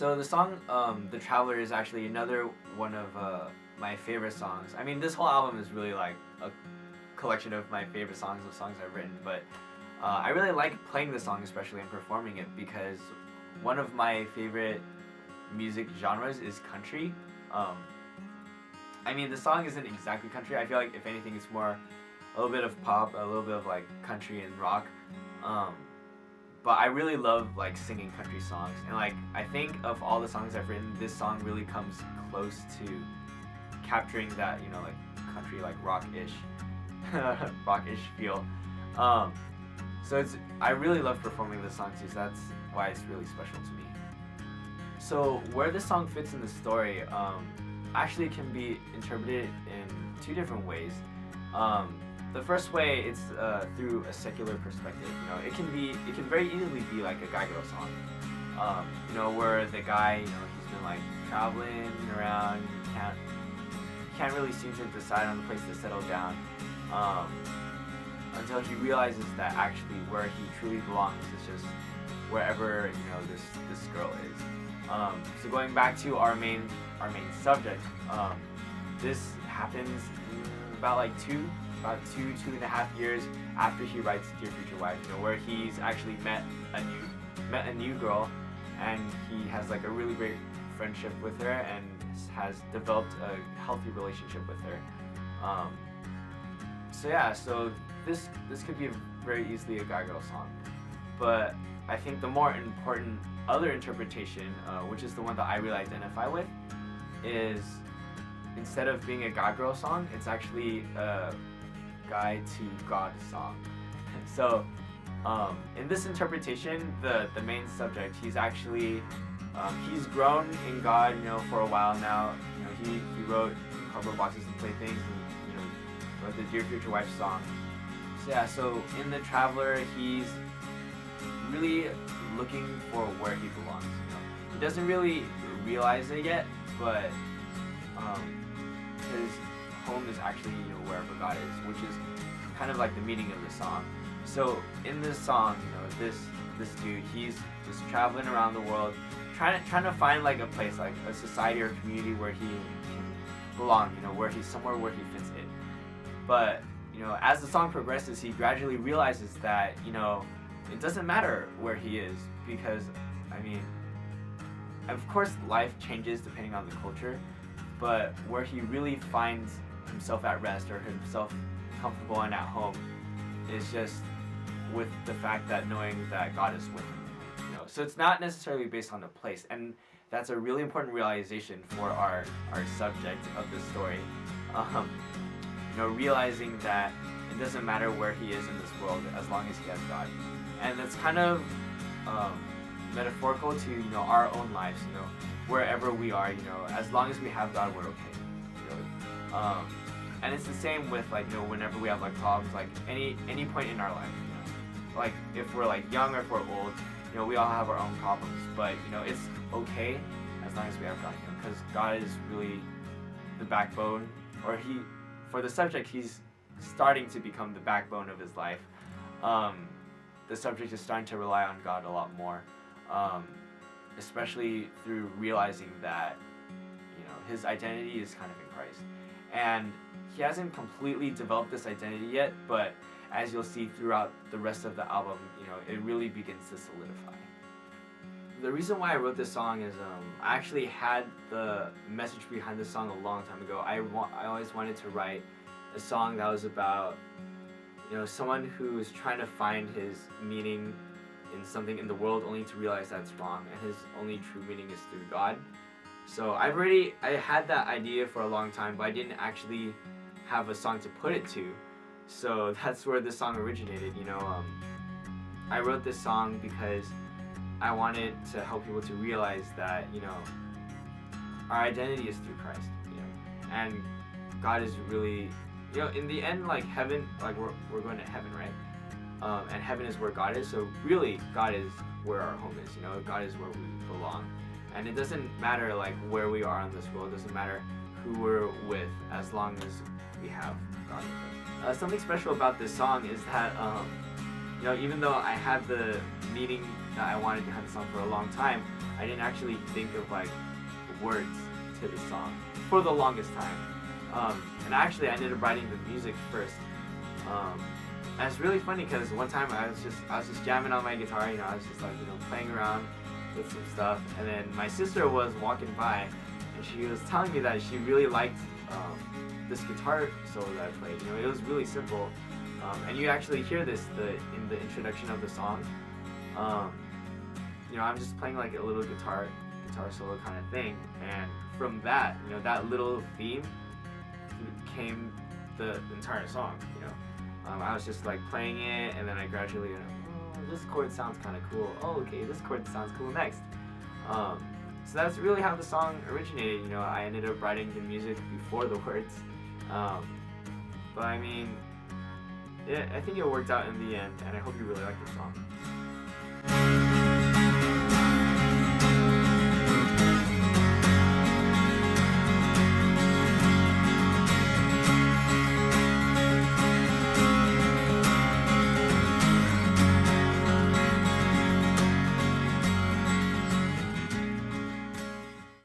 So the song "The Traveler" is actually another one of my favorite songs. I mean, this whole album is really like a collection of my favorite songs of songs I've written, but I really like playing this song, especially and performing it, because one of my favorite music genres is country. Um, I mean, the song isn't exactly country. I feel like if anything, it's more a little bit of pop, a little bit of like country and rock. Um, but I really love like singing country songs, and like I think of all the songs I've written, this song really comes close to capturing that, you know, like country, like rock-ish, rock-ish feel. Um, so I really love performing this song too. So that's why it's really special to me. So where this song fits in the story, actually can be interpreted in two different ways. The first way, it's through a secular perspective. You know, it can very easily be like a guy girl song. You know, where the guy, you know, he's been like traveling around, he can't really seem to decide on the place to settle down, until he realizes that actually where he truly belongs is just wherever, you know, this girl is. So going back to our main subject, this happens about like two and a half years after he writes Dear Future Wife, you know, where he's actually met a new girl, and he has like a really great friendship with her and has developed a healthy relationship with her. So yeah, so this could be very easily a guy girl song, but I think the more important other interpretation, which is the one that I really identify with, is instead of being a guy girl song, it's actually a guy to God song. So in this interpretation, the main subject, he's actually he's grown in God, you know, for a while now. You know, he wrote Cardboard Boxes and Playthings, and you know, wrote the Dear Future Wife song. So yeah, so in The Traveler, he's really looking for where he belongs. You know, he doesn't really realize it yet, but his home is actually, you know, wherever God is, which is kind of like the meaning of the song. So in this song, you know, this dude, he's just traveling around the world, trying to find like a place, like a society or community where he can belong. You know, where he's somewhere where he fits in. But you know, as the song progresses, he gradually realizes that, you know, it doesn't matter where he is, because I mean, of course life changes depending on the culture, but where he really finds himself at rest or himself comfortable and at home is just with the fact that knowing that God is with him. You know, so it's not necessarily based on a place, and that's a really important realization for our subject of this story. You know, realizing that it doesn't matter where he is in this world as long as he has God. And it's kind of metaphorical to, you know, our own lives. You know, wherever we are, you know, as long as we have God, we're okay. Really. And it's the same with, like, you know, whenever we have like problems, like any point in our life. You know, like if we're like young or if we're old, you know, we all have our own problems. But you know, it's okay as long as we have God. You know, because God is really the backbone, or for the subject, he's starting to become the backbone of his life. The subject is starting to rely on God a lot more, especially through realizing that, you know, his identity is kind of in Christ. And he hasn't completely developed this identity yet, but as you'll see throughout the rest of the album, you know, it really begins to solidify. The reason why I wrote this song is I actually had the message behind this song a long time ago. I always wanted to write a song that was about, you know, someone who is trying to find his meaning in something in the world only to realize that's wrong, and his only true meaning is through God. So I had that idea for a long time, but I didn't actually have a song to put it to. So that's where this song originated. You know, I wrote this song because I wanted to help people to realize that, you know, our identity is through Christ, you know, and God is really, you know, in the end, like heaven, like we're going to heaven, right? And heaven is where God is, so really God is where our home is, you know, God is where we belong. And it doesn't matter like where we are in this world, it doesn't matter who we're with, as long as we have God with us. Something special about this song is that you know, even though I had the meaning that I wanted behind the song for a long time, I didn't actually think of like words to the song for the longest time. And actually, I ended up writing the music first. And it's really funny because one time I was just jamming on my guitar. You know, I was just like, you know, playing around with some stuff, and then my sister was walking by, and she was telling me that she really liked this guitar solo that I played. You know, it was really simple, and you actually hear this in the introduction of the song. You know, I'm just playing like a little guitar solo kind of thing, and from that, you know, that little theme came the entire song. You know, I was just like playing it, and then I gradually, you know, oh, this chord sounds kind of cool. Oh, okay, this chord sounds cool next. So that's really how the song originated. You know, I ended up writing the music before the words, but I mean, I think it worked out in the end, and I hope you really like the song.